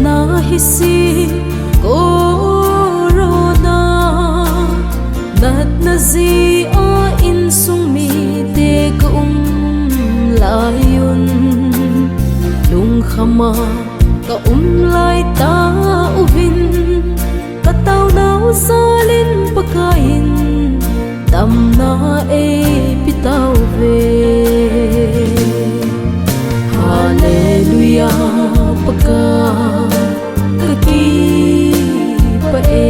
na hisi corona nat na zi a in sung mi te ka layon lung khama ka lai ta uvin ka tau nau salin pakain tam na e pitau ve hallelujah paka kaki pa e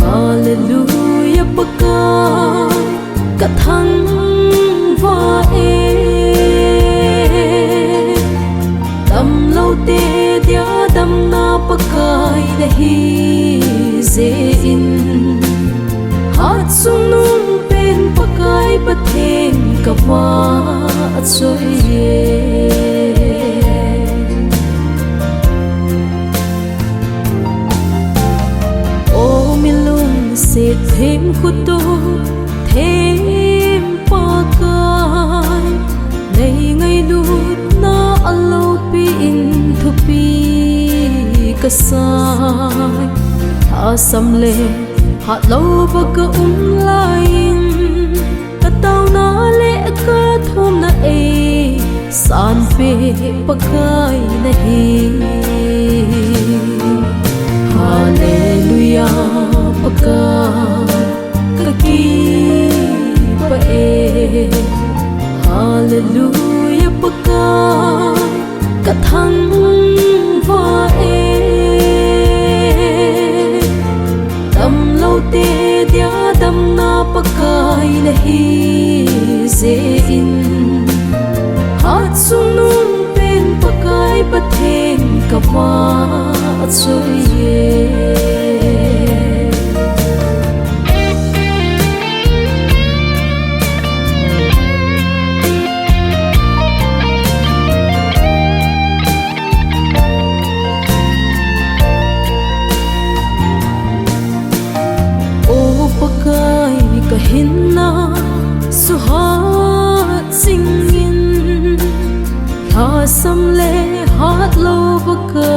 hallelujah paka kathang va e tam lâu te dia dam na pakai da hi ze in hat sung nung pen pakai pathen ka wa choi ye o milung se thêm khuto thêm pakai nei ngai lut na alo pi in thu pi ka sai tha sam le hat lo ba ka lain ka tau na le ka thom na e san pe pakai na hi hallelujah paka ka ki pa e hallelujah paka ka thang va e tam lâu te dia dam na pakai na hi ze in hat sung nung pen pakai pathen ka wa choi ye pakai kahinna suhat singin tha sam le hat lo baka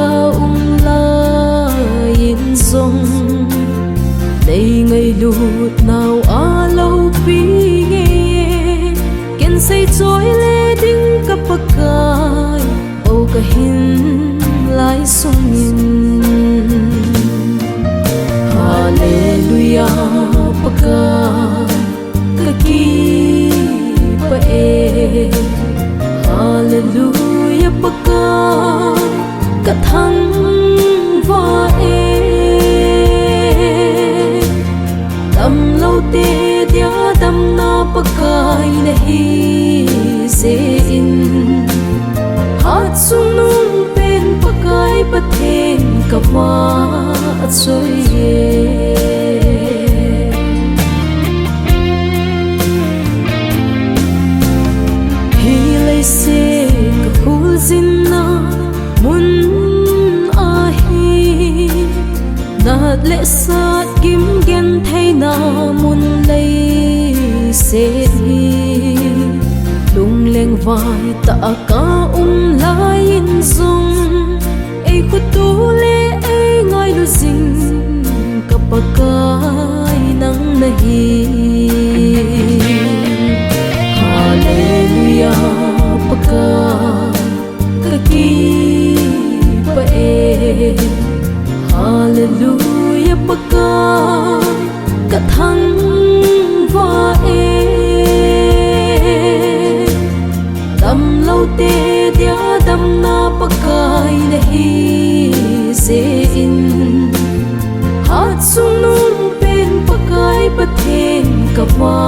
lain zong dei ngai lut nào a lâu pi nge ken sei choi le ding ka pakai o kahin lai sungin hallelujah paka kaki pa e hallelujah paka kathang va e tam lâu te dia dam na pakai na hi ze in hat sung nung pen pakai pathen ka wa choi ye se ka phul zin na mun a hi nat le sat kim gen thai na mun lei se hi lung leng vai ta ka lai in zong ei khu tu le ei ngai lu zing ka pakai nang na hi hallelujah paka kaki pa e hallelujah paka kathang va e tam lâu te dia dam na pakai na hi ze in hat sung nung pen pakai pathen ka wa